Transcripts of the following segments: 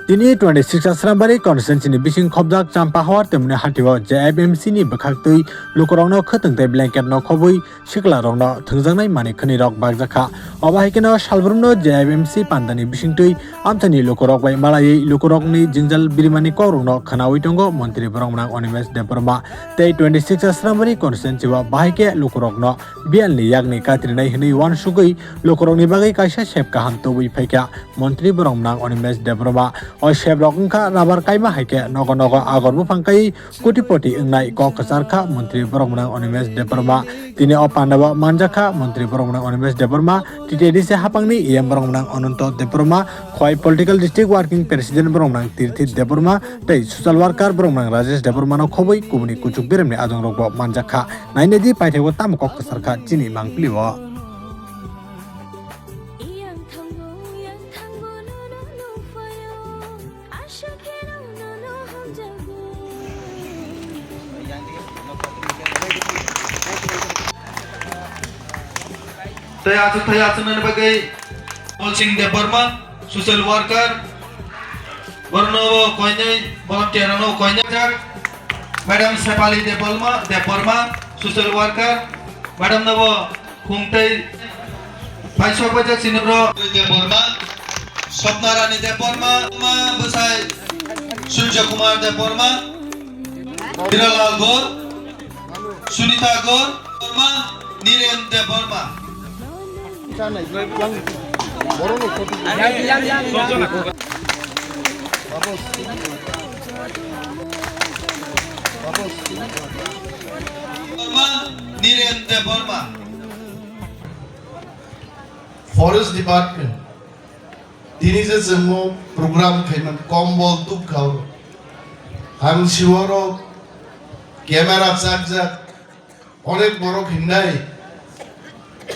Tini 26 Asrambari constituency ni bising khobjak champa hawar temne hatiwa JFMC ni bakhaktui lukorongno khatungtai blanket no khobui sikla rongno thungjangnai mani khani rok bagjaka obahikeno salbrumno JFMC pandani bisingtui amthani lukorok bai malai lukorokni jingjal birimani korungno khanawi tongo mantri borongmang Onimes Deparma tei 26 Asrambari constituency wa bahike lukorokno bialni yakni katrinai hni wan sugui lukorokni bagai kaisa sepka hamtobui phaika mantri borongmang Onimes Deparma o shebrok ungka rabar kaima haike nogo nogo agor bufangkai kutipoti ungnai kok kasarka mantri borongmang Onimes Deparma tini o pandaba manjaka mantri borongmang Onimes Deparma TTD se hapangni em borongmang Ononto Deparma khoi political district working president borongmang Tirthi Deparma tei social worker borongmang Rajesh Deparma no khoboi kubuni kuchuk beremni ajong rokbo manjaka nainedi paithego tam kok kasarka chini mangpliwo Taya sebagai Polsing Deparma, social worker, Warno Koine, volunteer no Koine, Madam Sepali Deparma, social worker, Madam Navo Kumtai, Paisho Pajak Sinebro Deparma, Sopnarani Deparma, Basai, Surya Kumar Deparma, Hiralal Gor, Sunita Gor, Niren Deparma. Forest Department tini je semua program khaiman kombol tup khau ham siwaro camera charger onek boro khindai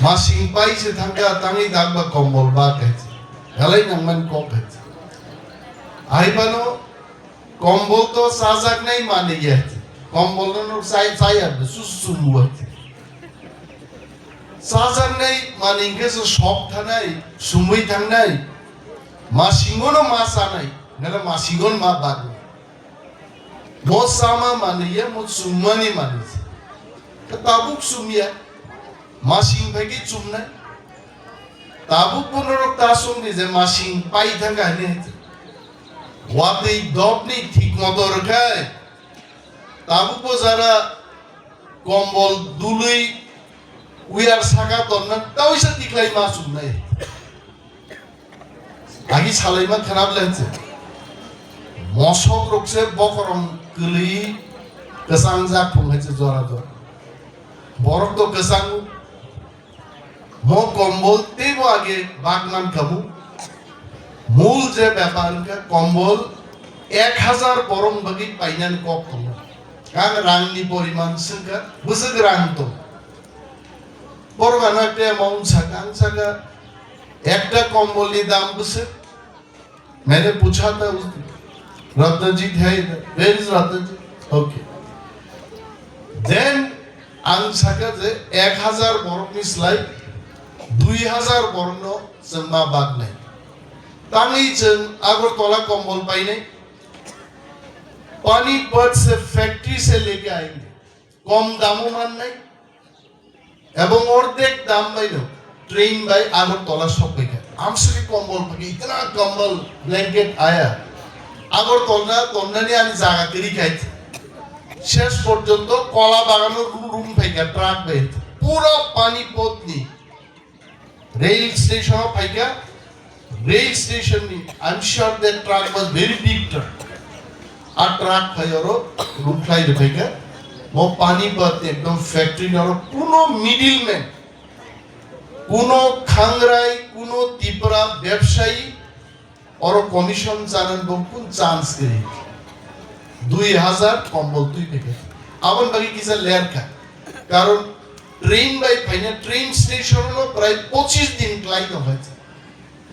masing pai se thangka tangi dagba kombol ba kaise halai nangman ko kaise aibano kombol to sajak nai mane ye kombol no sai ar susum wa sajak nai mane ke so shop thanai sumui thangnai masingono masa nai nala masingon ma bag mo sama mane ye mo sumani mane tabuk sumia masing bagi cumna tabuk punorok tasum ni je masing pai thanga ne wadi dopni ঠিক মতো রাখায় tabuk po jara kombol dului uiar saka donna tawisa tiklai ma cumna agi salai ma kharab lagche mosok rokse bokorom kli kesang jak phungheche jora jora borok to kesang mo কম্বল তেবো আগে বাগনান খাবো মূল যে ব্যাপারটা কম্বল 1000 বরং বাকি পাইনান কক খাবো কারণ রাংনি পরিমাণ সংখ্যা বুঝে রাং তো বড় বানাতে অ্যামাউন্ট সাকা একটা কম্বলের দাম বুঝে मैंने पूछा था रत्नजीत है इधर वेयर इज रत्नजीत ओके देन आं साका जे 1000 बरकनि स्लाइड 2000 বর্ণ জমা বাগ নাই তাঙ্গি जों আগরতলা কম্বল পাই নাই पानीपत से फैक्ट्री से लेके आएंगे कम दामों मान नहीं এবং অর্ধেক দাম বাইলো ट्रेन बाय আগরতলা সব থেকে আমসরি কম্বল পাকে ইতনা কম্বল ব্ল্যাঙ্কেট আয়া আগরতলা তন্নানি আমি জায়গা কিরি খাইছি শেষ পর্যন্ত কলা বাগানোর রুম থেকে ট্রাক বাইর পুরো পানিপত নি rail station of Paika, rail station, I'm sure that truck was very big truck. A truck Payoro, room fly the Paika, more pani but the factory or Puno middleman, Puno Kangrai, Puno Tipra, Bepshai, or a commission channel Bokun chance. 2000 কম্বল তুই পেকে আমার বাকি কিসা লেয়ারকা কারণ train by ফাইনা train স্টেশনও প্রায় 25 দিন ক্লাইন হয়েছে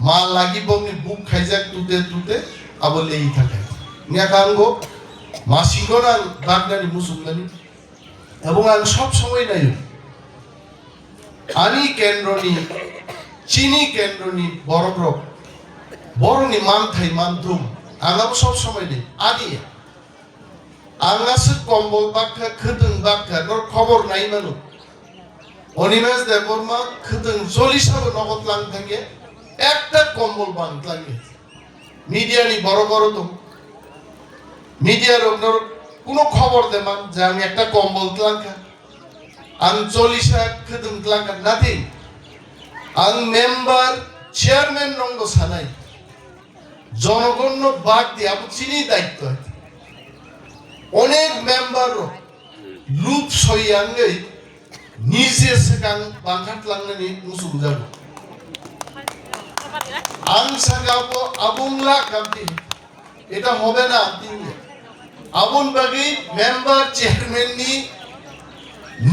মাল লাগিব নি বুক খাইজাক তুতে আবলেই থাকে নিয়া কাঙ্গো মাসিগনা বাগদানি মুসুমদানি এবং আং সব সময় নাই আনি কেন্দ্রনি চিনি কেন্দ্রনি বড়গ্রহ বড়নি মান থাই মান ধুম आंनाबो सब समय नेই आदि आंनासो कम्बल बाक्का खोदों बाक्का नर खबर नाय मानु অনিমেষ দেববর্মা खोदों 40 নগদ লাং থাকে একটা কম্বল বাংলাঙ্গে মিডিয়ানি বড় বড় তো মিডিয়ার ওনার কোনো খবর দেমান যে আমি একটা কম্বল লাঙ্কা आं 40 खोदों लांका नाथिं आं मेम्बार চেয়ারম্যান রঙ্গ সানাই জনগণ বাদ দিয়ে আবু চিনি দায়িত্ব অনেক মেম্বার লুপ সইয়াঙ্গে নিজে সেখান বাংকাট লাংনানি মুসুম যাব আং সাগাবো আবুংলা কামতি এটা হবে না আবুন বাগি মেম্বার চেয়ারম্যান নি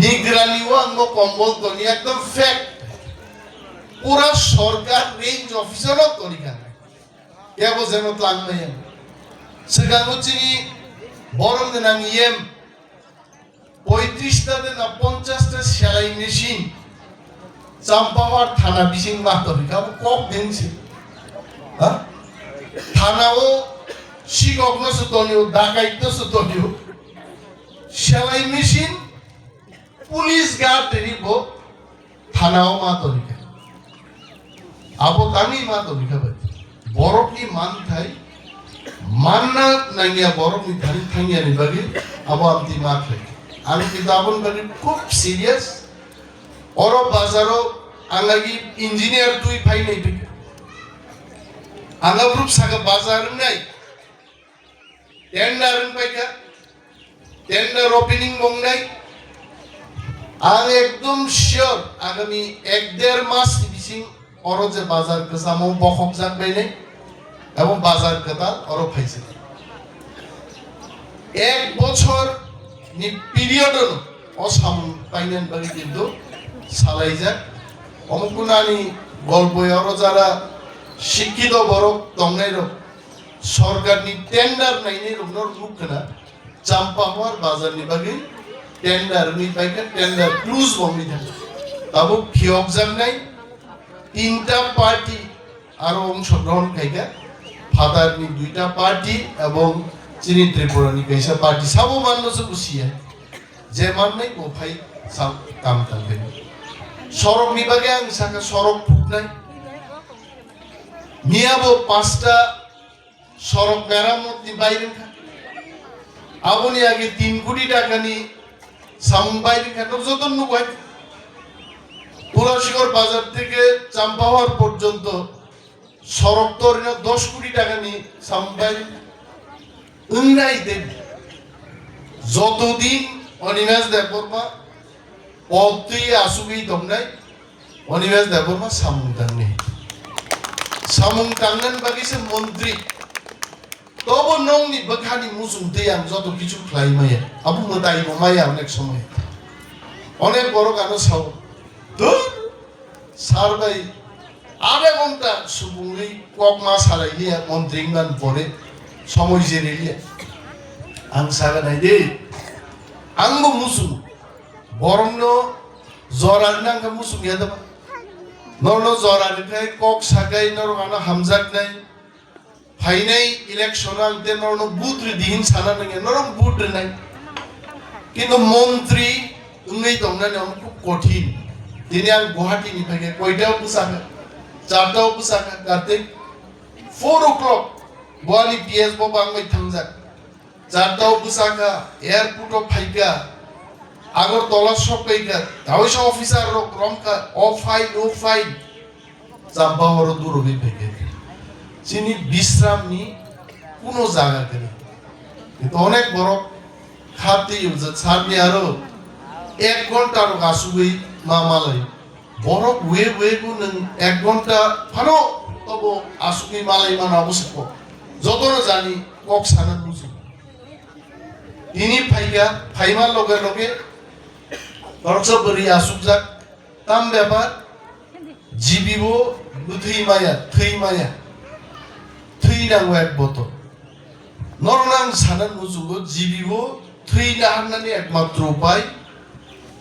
নিগরানিও আঙ্গো কম্বল তনি একদম ফ্যাক্ট পুরা সরকার রেঞ্জ অফিসারও তরিকা কেবল যেন লাংনাই সেখান হচ্ছে বরং দিন আমি 35টা না 50টা সেলাই মেশিন চাম্পাওয়ার থানা বিশিং মাতবি কাবো কক দেনছে হ্যাঁ থানাও শিগগ্ন সুতনিও ডাকাইতে সুতনিও সেলাই মেশিন পুলিশ গার্ড দেরিব থানাও মাতবি আবো তামি মাতবি খাবে বরফনি মান থাই মাননা নাঙ্গিয়া বরফনি ধানি থাঙ্গিয়া নি বাগে আবো আমতি মা খাই আমি কিন্তু আপন বাগে খুব সিরিয়াস অর বাজারও আঙ্গাগি ইঞ্জিনিয়ার তুই ফাই নাই বিকে আঙ্গা গ্রুপ সাগা বাজার নাই টেন্ডার পাইকা টেন্ডার ওপেনিং বং নাই আং একদম শিওর আগামী 1-1.5 মাস বিসিং অর যে বাজার কাসামো বখক জাক বাইনে এবং বাজার কথা অর ফাইছে 1 বছর নি পিরিয়ড অসাম পাইনেন বাকি কিন্তু সালাই যায় অমকুনানি গল্প অর যারা শিক্ষিত বড় দংনাই রক সরকার নি টেন্ডার নাইনি রুনর মুখনা চাম্পা হওয়ার বাজার নি বাকি টেন্ডার নি পাইকা টেন্ডার ক্লুজ বমি থাকে তাবো ফিয়ক জান নাই 3টা পার্টি আরো অংশগ্রহণ খাইকা ফাদার নি 2টা পার্টি এবং চিনি ত্রিপুরা নি কাইসা পার্টি সাবো মাননসে খুশিয়া যে মান নাই ও ভাই সাব কাম থাকবে সড়ক বিভাগে আং সাকা সড়ক ফুট নাই মিয়াবো 5টা সড়ক মেরামত নি বাইরে খা আবনি আগে 3 কোটি টাকা নি সাম বাইরে খা যতন নুবাই তুলাশিগর বাজার থেকে চাম্পাহার পর্যন্ত সড়ক তরিনা 10 কোটি টাকা নি সাম বাইরে উন্নাই দেব যতদিন অনিমেষ দেববর্মা পদই আসুবি দমনাই অনিমেষ দেববর্মা সামুং টাংনে সামুং টাংনান বাগিসে মন্ত্রী তবু নংনি বখানি মুসুম দেয়াম যত কিছু খাইমায়া আবু মতাই মায়া অনেক সময় অনেক বড় গানো সাও তো সার ভাই আধা ঘন্টা সুবুঙ্গি কক মাস হারাইলিয়া মন্ত্রী মান পরে সময় জেরিলিয়া আং সাগা নাই দে আংবো মুসুম বরংন জরার নাঙ্গা মুসুম ইয়াদাবা নরন জরার খাই কক সাগাই নরগানা হামজাক নাই ফাইনাই ইলেকশনাল তে নরন বুদ্রি দিহিন সানা নগে নরম বুদ্রি নাই কিন্তু মন্ত্রী উন্নই দমনানি খুব কঠিন তিনি আং গুয়াহাটি নি ফাইকে কয়টাও পুসাকা 4টাও পুসাকা কার্তিক 4 o'clock बोआली पीएस बो बांगै थांजाक 4टाও पुसाका एयरपोर्ट अफ फाइका आगर तला सपैका दावैसा अफिसार रमका अफ फाइल नो फाइल जाम्बा हरो दुरबि फैके চিনি বিশ্রামনি কোনো জায়গা কেন কিন্তু অনেক বড় খাতি ছাড়নি আরো 1 ঘন্টার গাছুই মামালাই বড় ওয়ে ওয়ে গুন 1 ঘন্টা ফানো তবো আসুকি মালাই মান অবশ্য যতন জানি কক সানা বুঝি তিনি ফাইকা ফাইমার লগে লগে দর্শকবরি আসুকজাক তাম ব্যাপার জীবিব বুথি মায়া থৈ মায়া থৈনাঙ্গো এক বতল নরনাং সানান বুঝুগো জীবিব থৈনা হারনানি একমাত্র উপায়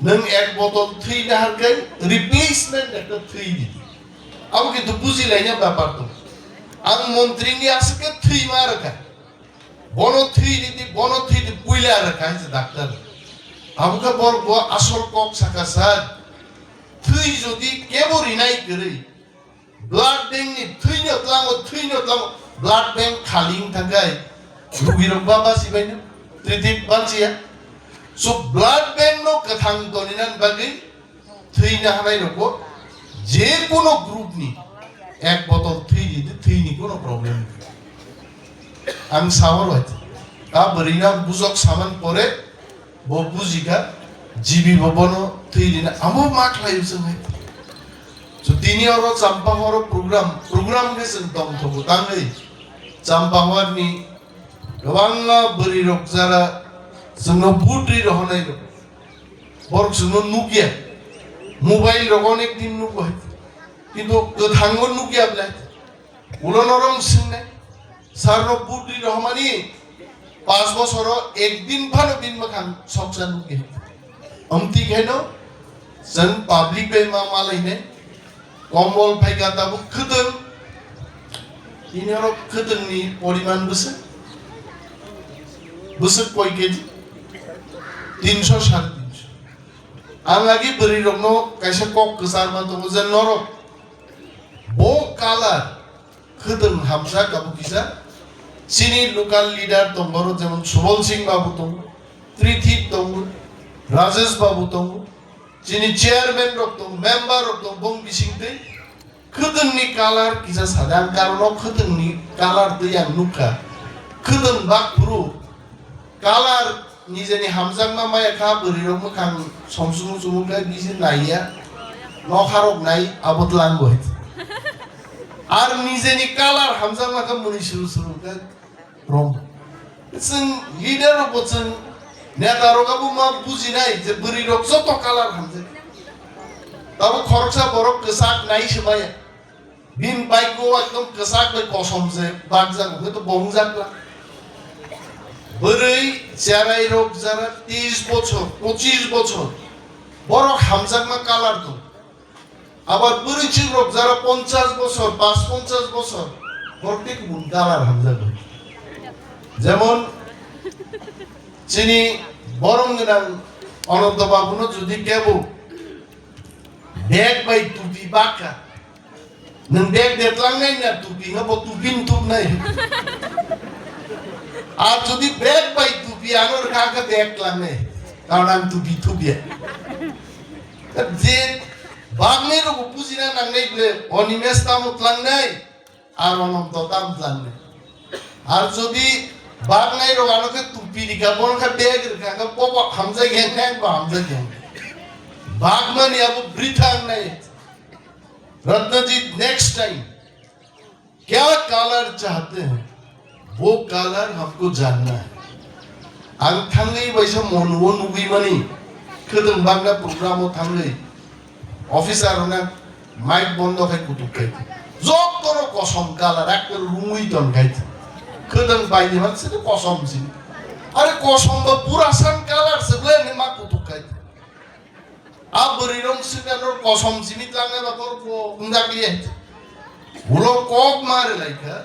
নং এক বোতল থৈনা হারকাই রিপ্লেসমেন্ট একটা থৈ দিতি আবো কিন্তু বুঝিলাই না ব্যাপার তো ang mantri ni asake thui maraka bono thui di puila raka je doctor amuka bor bo asol kok sakasar thui jodi kebori nai gere blood bank ni thui no blood bank khaling thagai rugirok baba sibaina tritip banchia so blood bank no kathang doninan bagi thui na hanai roko je kono group ni এক বোতল three নি কোনো problem আমি সামর হইতে তা বরিনা বুজক সামান পরে বো বুজিকা জিবি ভবন থ্রি দিনা আমো মাক লাইছে নাই so tini oro champa horo program gesen dom thobo tangai champa horni gawanga bari rok jara sungno butri rohonai ro borok sungno nukia mobile rok onek din nu hoi কিন্তু থাঙ্গন নুকি আপলাই উলনরম সিংনে সারনো বুদ্রি রহমানি 5 বছর একদিন ভালো দিন মাখান সবসা নুকি আমতি খাইনো जों পাবলিক বে মামালাইনে কম্বল ফাইকা দাবু খদন ইনর খদননি পরিমাণ বসে কয় কেজি 300 350 आं आगे बरी रंगनो कैसे कॉक कसार मान तो मुझे नरो वो कालर खदन हमसा काबू किसा चीनी लोकल लीडर तो मरो जमन सुबल सिंह बाबू तो त्रिथीप तो राजेश बाबू तो चीनी चेयरमैन रख तो मेंबर रख तो बंग किसिंग ते खदन नि कालर किसा साधारण कारणो खदन नि कालर तो यां नुका खदन बाक पुरु कालर निजेनि हामजांमा माया खा बरि रंग मखां समसुमु सुमुगा बिसे नाइया नखारक नाइ आबत लांगो आर निजेनि कालार हामजांमा का मुनि सुरुगा रंग जों लिडार बचन नेतारगाबो मा बुजिनाय जे बरि रंग जत कालार हामजा दाबो खरसा बरक कसाक नाइ सबाय बिन बाइको एकदम कसाक बाय कसम जे बागजां तो बंगजाकला বরই চেরাই রোগ যারা 30 বছর 25 বছর বড় হামজাকমা কালার তো আবার পরিচিত রোগ যারা 50 বছর 55 বছর প্রত্যেক গুণ কালার হামজাক যেমন চিনি বরংগনান অনন্ত বাবুনো যদি কেবো ব্যাগ বাই টুপি বাকা নং ব্যাগ দেখলাংনাই না টুপি হবো টুপিন টুপ নাই আর যদি ব্যাগ পাই টুপি আনোর কাকা দেখলাম না কারণ আমি টুপি টুপিয়া যে বাগনের বুঝি না নাংনাই বলে অনিমেষ তামতলাং নাই আর অনন্ত তামতলাং নাই আর যদি বাগনাই রোগানোকে টুপি রিকা বনকা ব্যাগ রিকা পপ হামজা গ্যাং নাই বা হামজা গ্যাং বাগমানি আবু বৃথাং নাই रत्न जी नेक्स्ट टाइम क्या कलर चाहते हैं वो कलर हमको जानना है आं थांगै बायसा मनवो नुगै मानि खदों बांगा प्रग्रामाव थांगै अफिसारना माइक बन्द खाय कुटुकाय जतन कसम कलर एक रुमुई दन गाय खदों बायनि मानसि कसम सिन अरे कसम बा पूरा सान कलर सबले नि मा कुटुकाय आ बरि रं सिनानर कसम सिनि लांगा बापर उंदाकलिए बुलो कक मारे लायका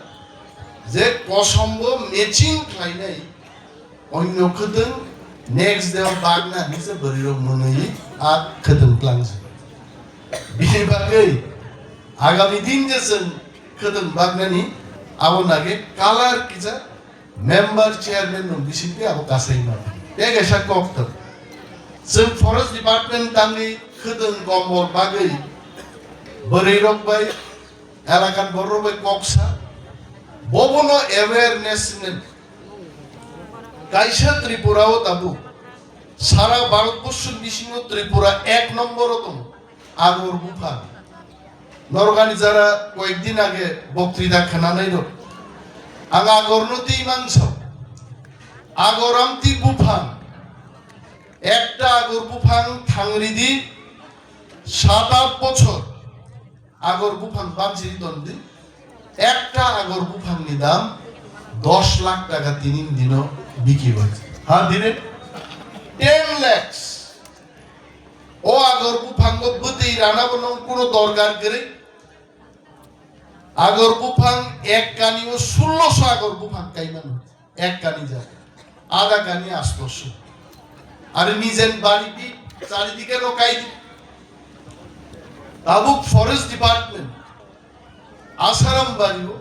যে কসম্ব মেচিং খাইনাই অন্য খদন নেক্সট দেও বাগনা নিছে বরির মনই আর খদন ক্লাংছে বিহে বাগৈ আগামী দিন যেছেন খদন বাগনানি আবন আগে কালার কিছা মেম্বার চেয়ারম্যান নো বিসিতে আবো কাসাই না এগে সাকক্ত जों फरेस्ट डिपार्टमेंट तांनि खदन गम्बर बागै बरिरक बाय एलाकान बरर बाय कक्सा बबनो अवेयरनेस काइसा त्रिपुराओ ताबु सारा भारतबर्ष बिसिङो त्रिपुरा एक नम्बर दं आगर बुफा नरगानि जारा कয়েকদিন आगे बक्तृता खोनानाय दं आं आगरनति मानस आगरामति बुफा একটা আগর বুফাং থাংরিদি 7-8 বছর আগর বুফাং বানছি দন্দি একটা আগর বুফাংনি দাম 10 লাখ টাকা 3 দিনও বিক্রি হয়েছে হ্যাঁ দিনে 10 লাখ ও আগর বুফাং বতেই রানা বন কোনো দরকার করে আগর বুফাং এক কানিও 1600 আগর বুফাং কাইমান এক কানি যায় আধা কানি 800 আর নিজের বাড়িটি চারিদিকে রকাই তাবুক ফরেস্ট ডিপার্টমেন্ট আসারাম বাড়িও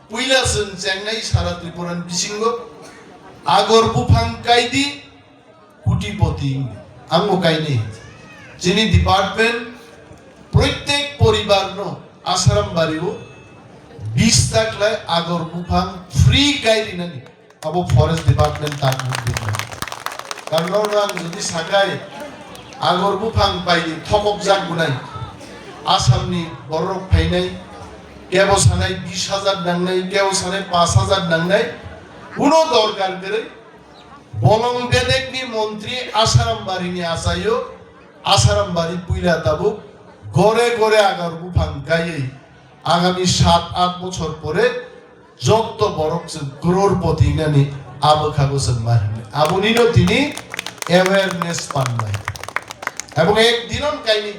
পুইলাসন চেঙ্গাই সারা ত্রিপুরান বিসিঙ্গ আগর বুফাং কাইদি কুটিপতি আঙ্গো কাইনে যিনি ডিপার্টমেন্ট প্রত্যেক পরিবার আসারাম বাড়িও 20 টাকলায় আগর বুফাং ফ্রি গাইডি নানি আবো ফরেস্ট ডিপার্টমেন্ট তার মধ্যে কারণ রাং যদি সাকায় আগর বুফাং পাইলি থকক জাগ গুনাই আসামনি বড় ফাইনাই কেবো সানাই 20,000 নাংনাই কেবো সানাই 5,000 নাংনাই কোনো দরকার করে বলং বেদেকনি মন্ত্রী আসারাম বাড়িনি আসাইও আসারাম বাড়ি পুইলা তাবুক গড়ে গড়ে আগর বুফাং গাইয়ে আগামী 7-8 বছর পরে যত বরক ক্রোড়পতি নানি আবখাগোসন মাহিনে আবনিনো তিনি অ্যাওয়ারনেস পান নাই এবং একদিনন কাইনি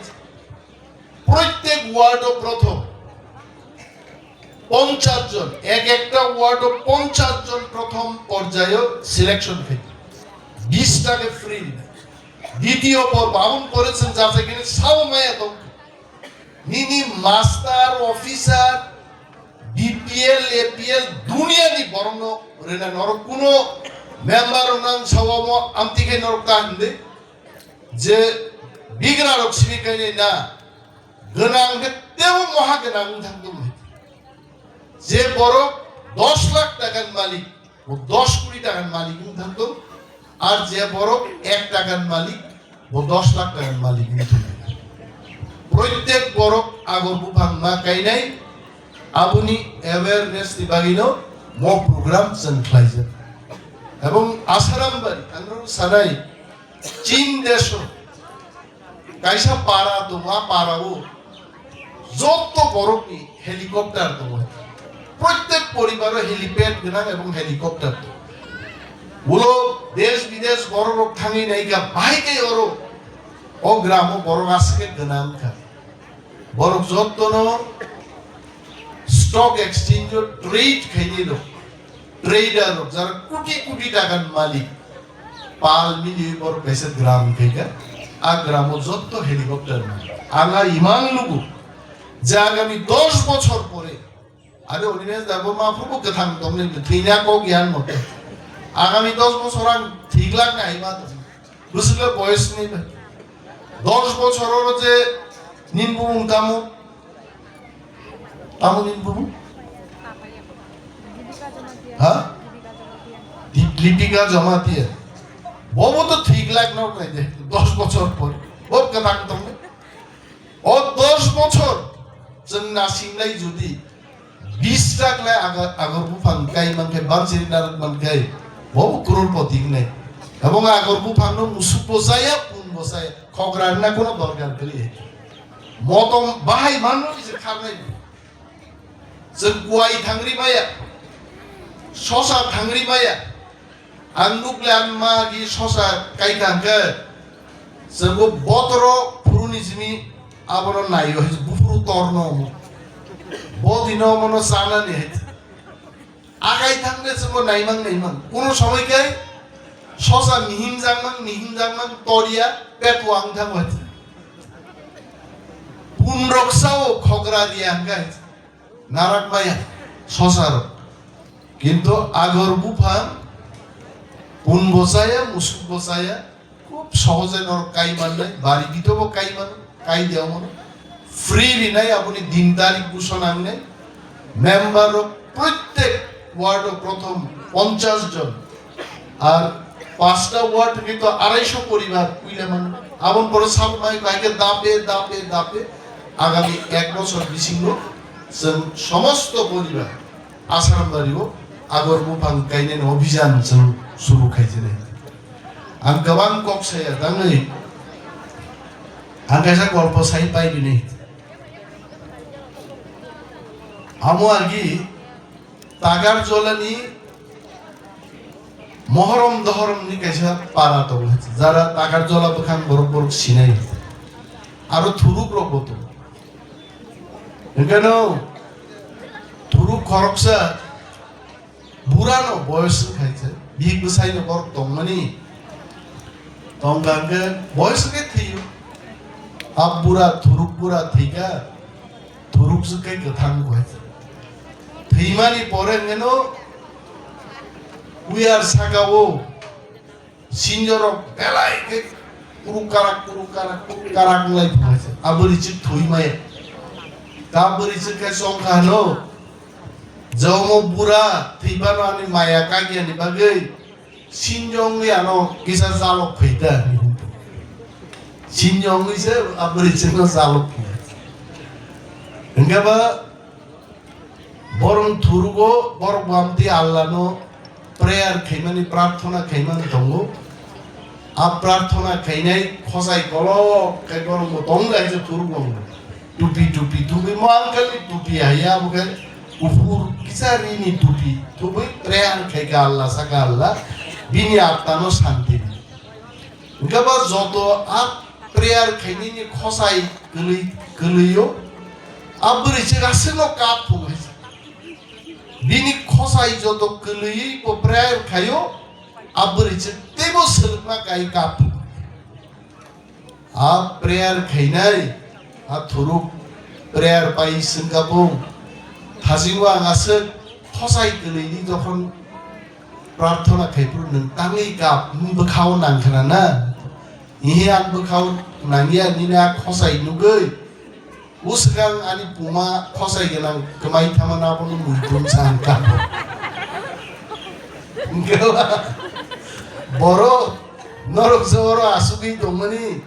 প্রত্যেক ওয়ার্ড প্রথম 50 জন একটা ওয়ার্ড 50 জন প্রথম পর্যায়ে সিলেকশন ফি 20 টাকা ফ্রি দ্বিতীয় পর্ব আমন করেছেন যা সেখানে সাও মায়া তো নিনি মাস্টার অফিসার বিপিএল এপিএল দুনিয়া নি বরং রেনা নর কোন মেম্বার নাম সবাম আমতিকে নরকা হিন্দে যে বিগ্রারক সিবিকাইনে না গনাং তেও মহা গনাং থাকতো যে বড় 10 লাখ টাকার মালিক ও 10 কোটি টাকার মালিক থাকতো আর যে বড় 1 টাকার মালিক ও 10 লাখ টাকার মালিক প্রত্যেক বড় আগর বুফাং মা কাই নাই আবুনি অ্যাওয়ারনেস দিবাগিনো মো প্রোগ্রাম সানফ্লাইজার এবং আসারাম বাড়ি আঙ্গুর সারাই চীন দেশ কাইসা পাড়া তো মা পাড়াও যত বড় কি হেলিকপ্টার তো প্রত্যেক পরিবারে হেলিপ্যাড গনা এবং হেলিকপ্টার বলো দেশ বিদেশ বড় রোগ থাঙি নাইকা বাইকে ওরো ও গ্রাম বড় আসকে গনাম খা বড় যতন স্টক এক্সচেঞ্জ ট্রেড খাইনিলো ট্রেডার যারা কোটি কোটি টাকার মালিক পাল মিলিয়ে বড় বেসে গ্রাম থেকে আর গ্রাম যত হেলিকপ্টার আঙা ইমান লুগু যে আগামী 10 বছর পরে আরে অনিমেষ দেব মাফরুকু কথাং তোমনে থিনা কো জ্ঞান মতে আগামী 10 বছর আং ঠিক লাগ না ইমা বুঝলে বয়স নেই 10 বছরের যে নিনবুম তামু তামু নিনবুম হ্যাঁ লিপিকা জমা দিয়ে ববো তো ঠিক লাগ না নাই 10 বছর পর বব কথাং তোমনে ও 10 বছর जों नासिंलाय जुदि 20 टाकलाय আগর বুফাং কাই মানকে বানসিরি নারক মানকে বহু ক্রোড়পতি নাই এবং আগর বুফাং নো মুসুক বসায়া পুন বসায়া খগরার না কোনো দরকার করি মতম বাহাই মানো যে খানাই जों গুয়াই থাংরি মায়া শশা থাংরি মায়া আঙ্গুকলে আম্মা গি শশা কাই থাংকে जों বতর ফুরুনিজমি আবরণ নাই হইছে বুফুরু তর্ণ বদিন মন সানা নি আগাই থাকলে সব নাইমাং কোন সময়কে শশা মিহিম জাংমাং তরিয়া পেটওয়াং থাম হইছে পুনরক্সাও খগরা দিয়া গাই নারাক মায়া শশার কিন্তু আগর বুফাং পুন বসায়া মুসুক বসায়া খুব সহজে নর কাইমান নাই বাড়ি দিতেও কাইমান কাই দেও মনে ফ্রি নাই আপনি দিন তারিখ ঘোষণা আনলেন মেম্বার প্রত্যেক ওয়ার্ড প্রথম 50 জন আর 5টা ওয়ার্ড কিন্তু 250 পরিবার কইলে মানে আমন পরে সব মাই কাইকে দাপে আগামী 1 বছর বিসিংল সমস্ত পরিবার আসারাম বাড়িও আগর বুফাং কাইনেন অভিযান শুরু খাইছে আং গোবাং কক্সায়া দাঙ্গै आंगासा गल्प साइ पाइबिनि আমো আগি তাগার জলানি মহরম দহরম নি কাইসা পারা তো যারা তাগার জলা বখান বরবর সিনাই আরো থুরুক রকত এখানে ধুরু খরকসা বুড়ানো বয়স খাইছে বিগ বসাইনো বরক দংমানি দংগাঙ্গে বয়সকে থিও আব বুড়া ধুরুক বুড়া থিকা ধুরুক সুকাই গথাং গহাইছে থিমানি পরে নেনো wear সাগাও সিনজরক বেলাইকে কুরুকারাক lie ফুমাইছে আবরিচিক থইমায় Kaburichika songkano Jaumo bura Tibano ani maya kagi ani bagai Sinjong ni ano Kisa salok pita Sinjong ni se Aburichika salok pita Enggak ba Borong turugo Borong bamti Allah no Prayer kaimani Prarthana kaimani tongo A prarthana kainai Khosai kolok Kai borong mo tonga Aja turugo Tupi mo angkali tupi ayah bukan ufur kisah ini tupi prayer kai ka Allah saka Allah bini atano santi enggak ba joto ap prayer kai ni khosai geliyo abri chega seno kap pungais bini khosai joto geliyi po prayer kayo abri che tebo selma kai kap ap prayer kai nai Aturuk prayer pai sengkabung Thasingwa ngasek Khosai kelini jokon Prarthana kaipur nengtangi kap Bekau nang kenana Ihian bekau nangia nina khosai nugoi Usgang ani puma khosai genang Kemai taman apa nu muidun sangkap Enggak Boro Norok seworo asuki domani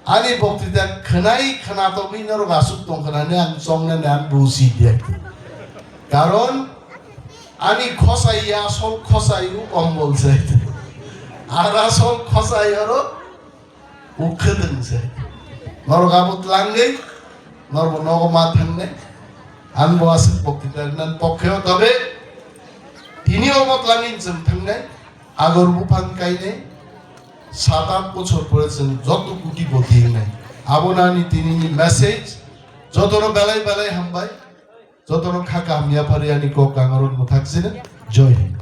Ani boktida kenai kenato binaro gasuk tong kenane ang songna nan busi dia. Karon ani khosai ya sol khosai u ombol sai. Ara sol khosai aro ukhedeng sai. Noro gabut langai noro nogo mathanne an boasik boktida nan pokheo tobe tini omot langin jeng thangnai agor bupan kaine 7-8 বছর পড়েছেন যত কোটি বতি নাই আবনানি তিনি message যতনো বেলায় বেলায় হামবাই যতনো খাকা হামিয়া পারিয়ানি cock গাঙ্গরন থাকছিলেন জয় হিন্দ